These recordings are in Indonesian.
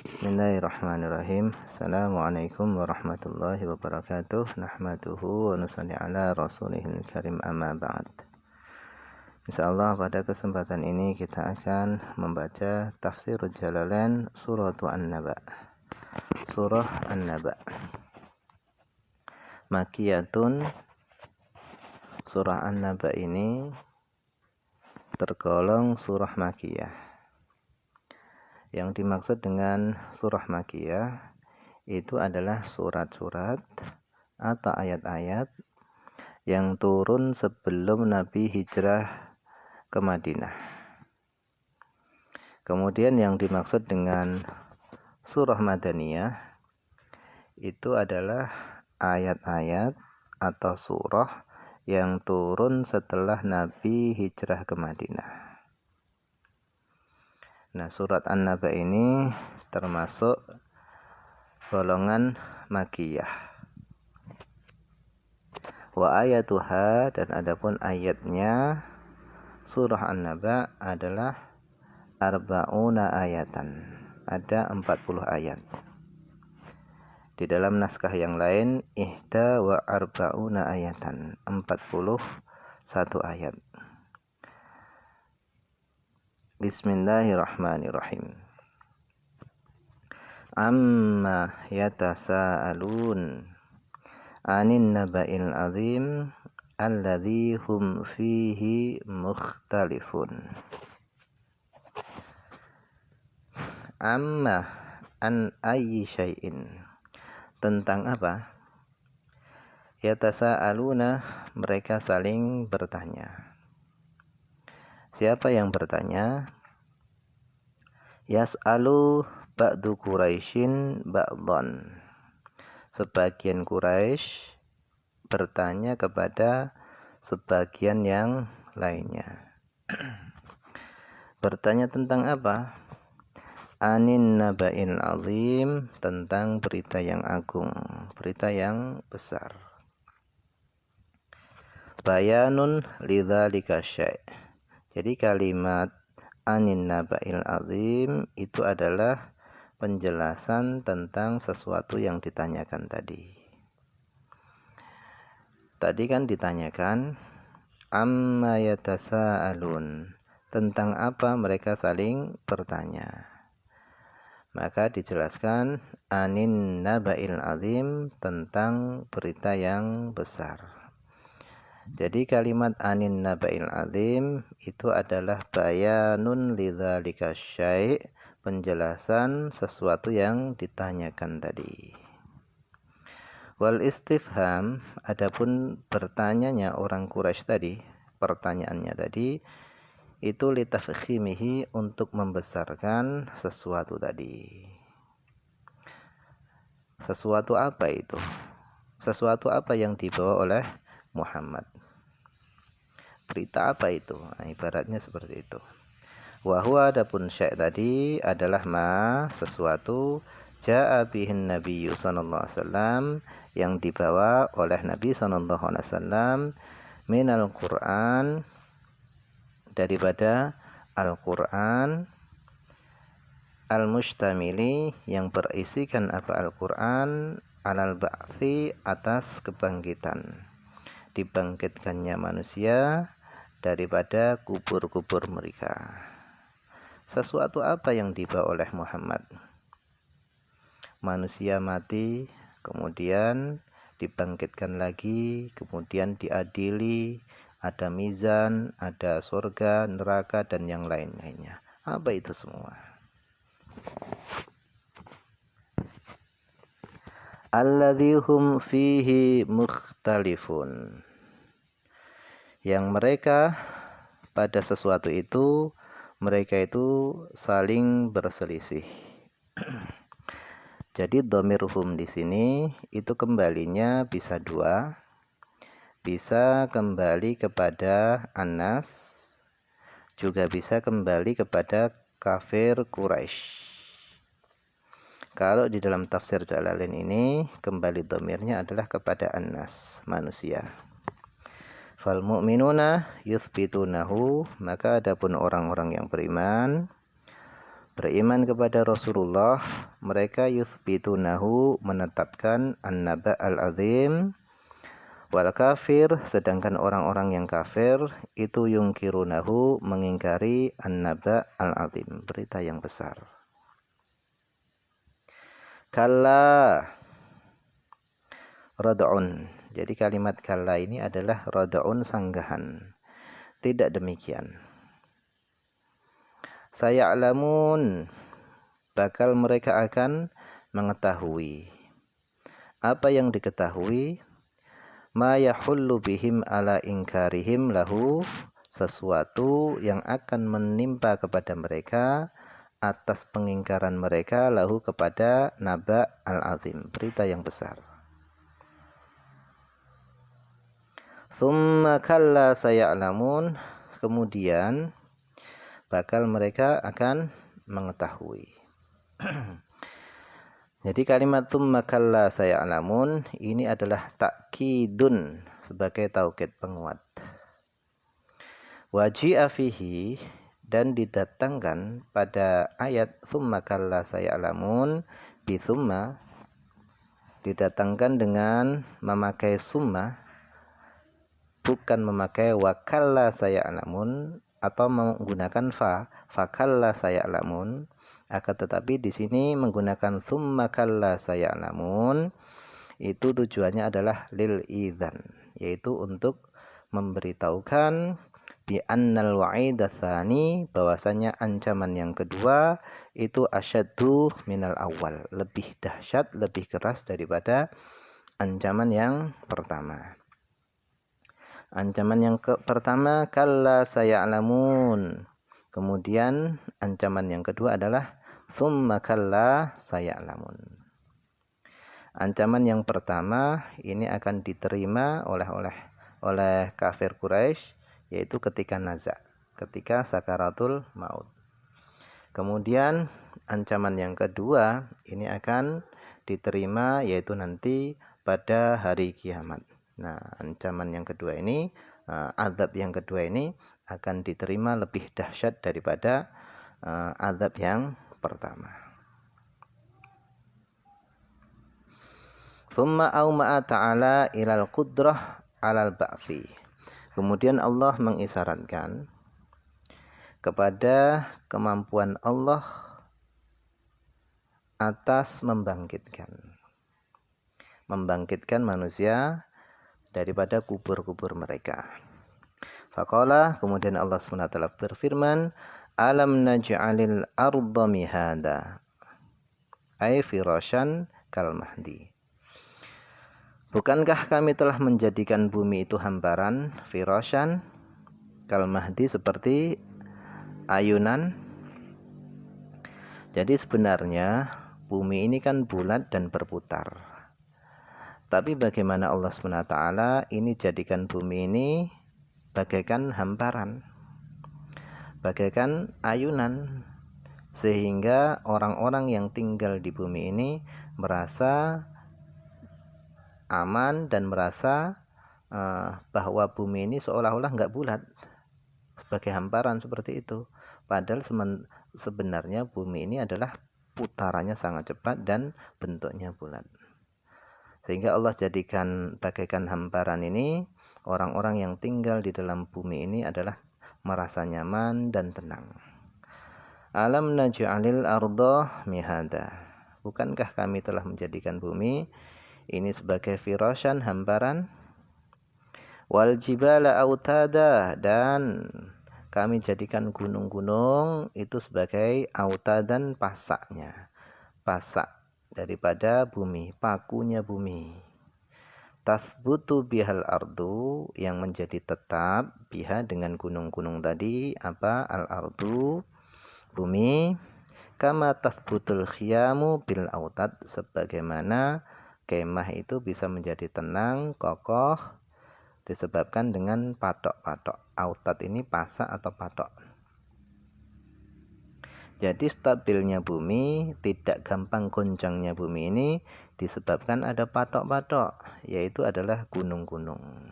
Bismillahirrahmanirrahim. Assalamualaikum warahmatullahi wabarakatuh. Nahmaduhu wa nusalli ala rasulihil karim, amma ba'd. Insyaallah pada kesempatan ini kita akan membaca tafsirul Jalalain surah An-Naba. Surah An-Naba Makiyatun. Surah An-Naba ini tergolong surah Makiyah. Yang dimaksud dengan surah Makiyah itu adalah surat-surat atau ayat-ayat yang turun sebelum Nabi hijrah ke Madinah. Kemudian yang dimaksud dengan surah Madaniyah itu adalah ayat-ayat atau surah yang turun setelah Nabi hijrah ke Madinah. Nah, surat An-Naba ini termasuk golongan Makiyah. Wa ayatuha, dan adapun ayatnya surah An-Naba adalah arba'una ayatan. Ada 40 ayat. Di dalam naskah yang lain ihda wa arba'una ayatan, 41 ayat. Bismillahirrahmanirrahim. Amma yatasaalun anin naba'il azim alladzi hum fihi mukhtalifun. Amma an ayyi syai'in, tentang apa? Yatasaaluna, mereka saling bertanya. Siapa yang bertanya? Yas'alu ba'du Quraisyin ba'dhan. Sebagian Quraisy bertanya kepada sebagian yang lainnya. Bertanya tentang apa? Anin naba'il azim, tentang berita yang agung, berita yang besar. Bayanun lidzalika syai'. Jadi kalimat anin naba'il azim itu adalah penjelasan tentang sesuatu yang ditanyakan tadi. Tadi kan ditanyakan amma yatasaalun, tentang apa mereka saling bertanya. Maka dijelaskan anin naba'il azim, tentang berita yang besar. Jadi kalimat anin naba'il azim itu adalah bayanun lidzalika syai', penjelasan sesuatu yang ditanyakan tadi. Wal istifham, adapun bertanyanya orang Quraisy tadi, pertanyaannya tadi itu litafkhimihi, untuk membesarkan sesuatu tadi. Sesuatu apa itu? Sesuatu apa yang dibawa oleh Muhammad? Berita apa itu? Nah, ibaratnya seperti itu. Wa huwa, adapun syai' tadi adalah ma, sesuatu ja'a bihin nabiyyu sallallahu alaihi wasallam, yang dibawa oleh Nabi sallallahu alaihi wasallam minal Qur'an, daripada Al-Qur'an, al-mustamili, yang berisikan apa Al-Qur'an, alal ba'thi, atas kebangkitan, dibangkitkannya manusia daripada kubur-kubur mereka. Sesuatu apa yang dibawa oleh Muhammad? Manusia mati, kemudian dibangkitkan lagi, kemudian diadili, ada mizan, ada surga, neraka, dan yang lain-lainnya. Apa itu semua? Alladzi hum fihi mukhtalifun, yang mereka pada sesuatu itu, mereka itu saling berselisih. Jadi dhamir hum di sini itu kembalinya bisa dua, bisa kembali kepada Anas, juga bisa kembali kepada kafir Quraisy. Kalau di dalam tafsir Jalalain ini kembali dhamirnya adalah kepada Anas, manusia. Fal mu'minuna yuthbitunahu, maka adapun orang-orang yang beriman beriman kepada Rasulullah, mereka yuthbitunahu, menetapkan an-naba' al-azim, wal kafir, sedangkan orang-orang yang kafir itu yungkirunahu, mengingkari an-naba' al-azim, berita yang besar. Kalla rad'un. Jadi kalimat kalla ini adalah rad'un, sanggahan. Tidak demikian. Saya'lamun, bakal mereka akan mengetahui. Apa yang diketahui? Ma yahullu bihim ala ingkarihim lahu, sesuatu yang akan menimpa kepada mereka atas pengingkaran mereka lahu kepada naba' al-azim, berita yang besar. Tsumma kalla saya'lamun, kemudian bakal mereka akan mengetahui. Jadi kalimat tsumma kalla saya'lamun ini adalah takkidun, sebagai taukid penguat. Waji'a fihi, dan didatangkan pada ayat tsumma kalla saya'lamun bi tsumma, didatangkan dengan memakai summa, bukan memakai wa kalla saya'lamun atau menggunakan fa kalla saya'lamun. Akan tetapi di sini menggunakan summa kalla saya'lamun, itu tujuannya adalah lil idzan, yaitu untuk memberitahukan bi annal wa'ida tsani, bahwasanya ancaman yang kedua itu asyaddu minal awal, lebih dahsyat, lebih keras daripada ancaman yang pertama. Ancaman yang pertama kalla saya'lamun. Kemudian ancaman yang kedua adalah tsumma kalla saya'lamun. Ancaman yang pertama ini akan diterima oleh kafir Quraisy, yaitu ketika naza, ketika sakaratul maut. Kemudian ancaman yang kedua ini akan diterima yaitu nanti pada hari kiamat. Nah, ancaman yang kedua ini, azab yang kedua ini akan diterima lebih dahsyat daripada azab yang pertama. Tsumma auma'a ta'ala ilal qudrah alal ba'thi. Kemudian Allah mengisyaratkan kepada kemampuan Allah atas membangkitkan manusia daripada kubur-kubur mereka. Faqala, kemudian Allah SWT berfirman, alam naj'alil arda mihada, ay firasyan kal mahdi. Bukankah kami telah menjadikan bumi itu hamparan, firasyan kal mahdi, seperti ayunan. Jadi sebenarnya bumi ini kan bulat dan berputar. Tapi bagaimana Allah SWT ini jadikan bumi ini bagaikan hamparan, bagaikan ayunan, sehingga orang-orang yang tinggal di bumi ini merasa aman dan merasa bahwa bumi ini seolah-olah nggak bulat, sebagai hamparan seperti itu. Padahal sebenarnya bumi ini adalah putarannya sangat cepat dan bentuknya bulat. Sehingga Allah jadikan bagaikan hamparan ini, orang-orang yang tinggal di dalam bumi ini adalah merasa nyaman dan tenang. Alam naj'alil arda mihada. Bukankah kami telah menjadikan bumi ini sebagai firasyan, hamparan? Wal jibala autada, dan kami jadikan gunung-gunung itu sebagai autadan, pasaknya, pasak daripada bumi, pakunya bumi. Tathbutu bihal ardu, yang menjadi tetap, biha dengan gunung-gunung tadi, apa? Al ardu, bumi. Kama tathbutul khiyamu bil autad, sebagaimana kemah itu bisa menjadi tenang, kokoh, disebabkan dengan patok-patok. Autad ini pasak atau patok. Jadi stabilnya bumi, tidak gampang goncangnya bumi ini disebabkan ada patok-patok, yaitu adalah gunung-gunung.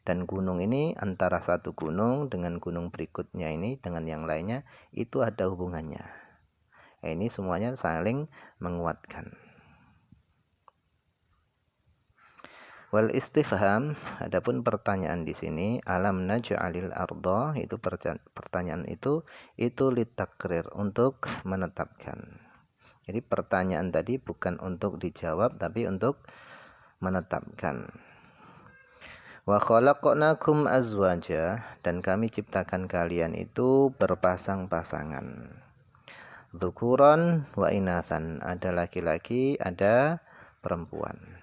Dan gunung ini antara satu gunung dengan gunung berikutnya ini dengan yang lainnya itu ada hubungannya. Ini semuanya saling menguatkan. Wal istifham, adapun pertanyaan di sini, alam naj'alil arda, itu pertanyaan itu litakrir, untuk menetapkan. Jadi pertanyaan tadi bukan untuk dijawab tapi untuk menetapkan. Wa khalaqnakum azwaja, dan kami ciptakan kalian itu berpasang-pasangan. Dzukuran wa inathan, ada laki-laki, ada perempuan.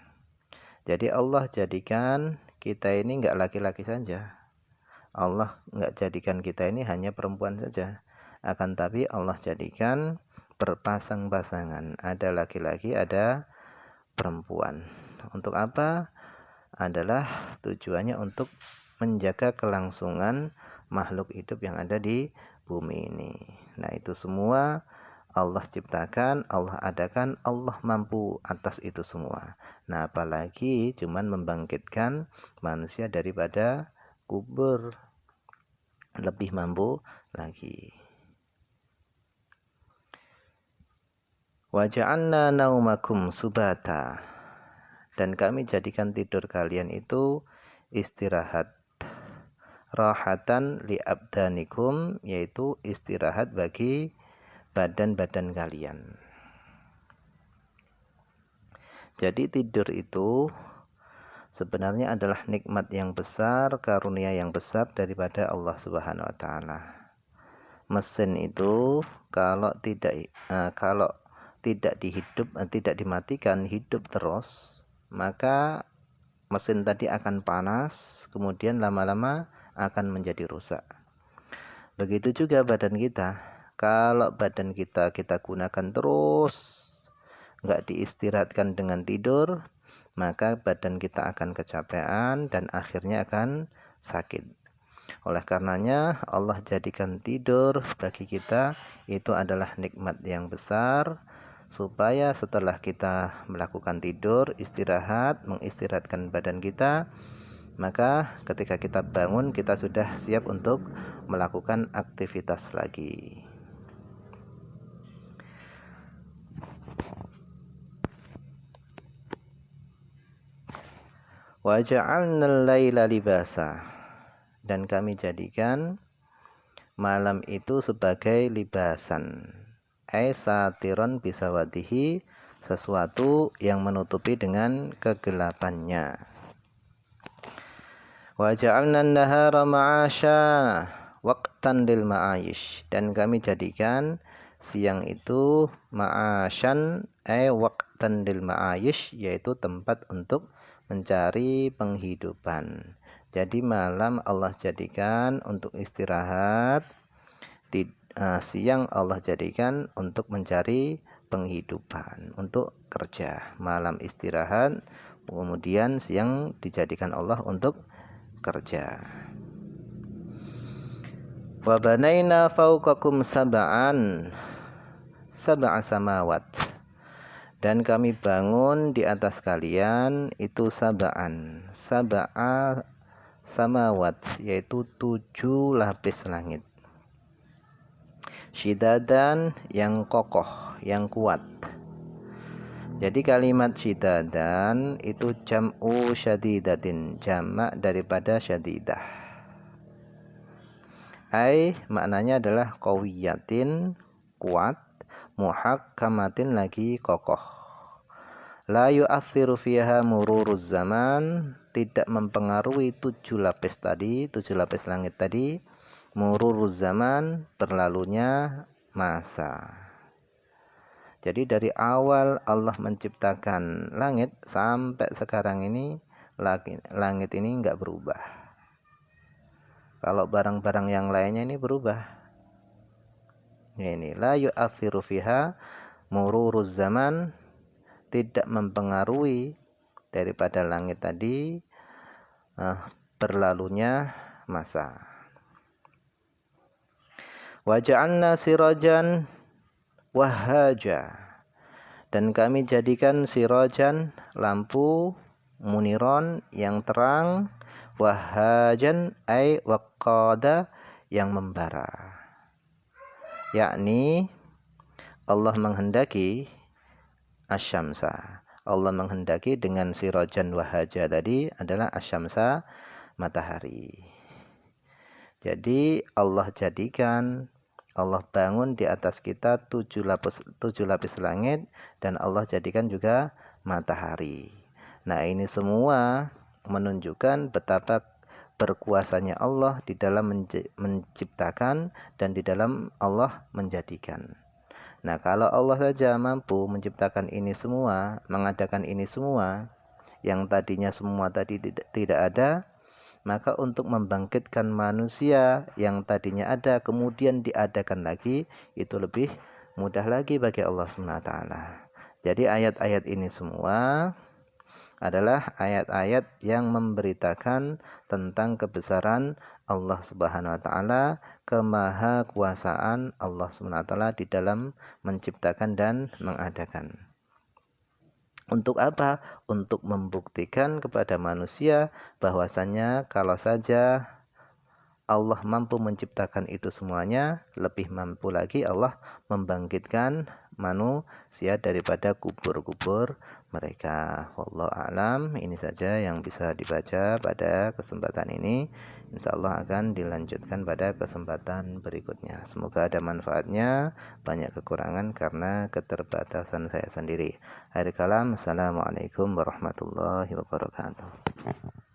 Jadi Allah jadikan kita ini enggak laki-laki saja. Allah enggak jadikan kita ini hanya perempuan saja. Akan tapi Allah jadikan berpasang-pasangan. Ada laki-laki, ada perempuan. Untuk apa? Adalah tujuannya untuk menjaga kelangsungan makhluk hidup yang ada di bumi ini. Nah, itu semua Allah ciptakan, Allah adakan, Allah mampu atas itu semua. Nah, apalagi cuman membangkitkan manusia daripada kubur, lebih mampu lagi. Wa ja'alna naumakum subata, dan kami jadikan tidur kalian itu istirahat. Rahatan li abdanikum, yaitu istirahat bagi badan-badan kalian. Jadi tidur itu sebenarnya adalah nikmat yang besar, karunia yang besar daripada Allah Subhanahu wa taala. Mesin itu kalau tidak dimatikan, hidup terus, maka mesin tadi akan panas, kemudian lama-lama akan menjadi rusak. Begitu juga badan kita. Kalau badan kita gunakan terus, enggak diistirahatkan dengan tidur, maka badan kita akan kecapean dan akhirnya akan sakit. Oleh karenanya Allah jadikan tidur bagi kita itu adalah nikmat yang besar, supaya setelah kita melakukan tidur, istirahat, mengistirahatkan badan kita, maka ketika kita bangun kita sudah siap untuk melakukan aktivitas lagi. Wa ja'alnal laila libasa, dan kami jadikan malam itu sebagai libasan. Satiron bisawadihi, sesuatu yang menutupi dengan kegelapannya. Wa ja'alnan nahara ma'asya waqtan lil ma'ayish, dan kami jadikan siang itu ma'asyan waqtan lil ma'ayish, yaitu tempat untuk mencari penghidupan. Jadi malam Allah jadikan untuk istirahat, siang Allah jadikan untuk mencari penghidupan, untuk kerja. Malam istirahat, kemudian siang dijadikan Allah untuk kerja. Wa banaina fawqakum sab'a samawat, dan kami bangun di atas kalian itu sab'a samawat, yaitu 7 lapis langit. Syidadan, yang kokoh, yang kuat. Jadi kalimat syidadan itu jam'u syadidatin, jamak daripada syadidah. Maknanya adalah qawiyatin, kuat, muhakkamatin, lagi kokoh. La yu'athiru fiha mururuz zaman, tidak mempengaruhi 7 lapis tadi, 7 lapis langit tadi, mururuz zaman, berlalunya masa. Jadi dari awal Allah menciptakan langit sampai sekarang ini, langit ini enggak berubah. Kalau barang-barang yang lainnya ini berubah. Ini la yu'athiru fiha mururuz zaman, tidak mempengaruhi daripada langit tadi berlalunya masa. Wa ja'alna sirajan wahaja, dan kami jadikan sirajan, lampu, muniron, yang terang, wahajan waqada, yang membara. Yakni Allah menghendaki asyamsa. Allah menghendaki dengan sirajan wahaja tadi adalah asyamsa, matahari. Jadi Allah jadikan, Allah bangun di atas kita 7 lapis langit, dan Allah jadikan juga matahari. Nah, ini semua menunjukkan betapa berkuasanya Allah di dalam menciptakan dan di dalam Allah menjadikan. Nah, kalau Allah saja mampu menciptakan ini semua, mengadakan ini semua, yang tadinya semua tadi tidak ada, maka untuk membangkitkan manusia yang tadinya ada kemudian diadakan lagi, itu lebih mudah lagi bagi Allah SWT. Jadi ayat-ayat ini semua adalah ayat-ayat yang memberitakan tentang kebesaran Allah Subhanahu wa taala, kemahakuasaan Allah Subhanahu wa taala di dalam menciptakan dan mengadakan. Untuk apa? Untuk membuktikan kepada manusia bahwasanya kalau saja Allah mampu menciptakan itu semuanya, lebih mampu lagi Allah membangkitkan manusia daripada kubur-kubur mereka. Wallahu a'lam. Ini saja yang bisa dibaca pada kesempatan ini. Insyaallah akan dilanjutkan pada kesempatan berikutnya. Semoga ada manfaatnya, banyak kekurangan karena keterbatasan saya sendiri. Akhir kalam, assalamualaikum warahmatullahi wabarakatuh.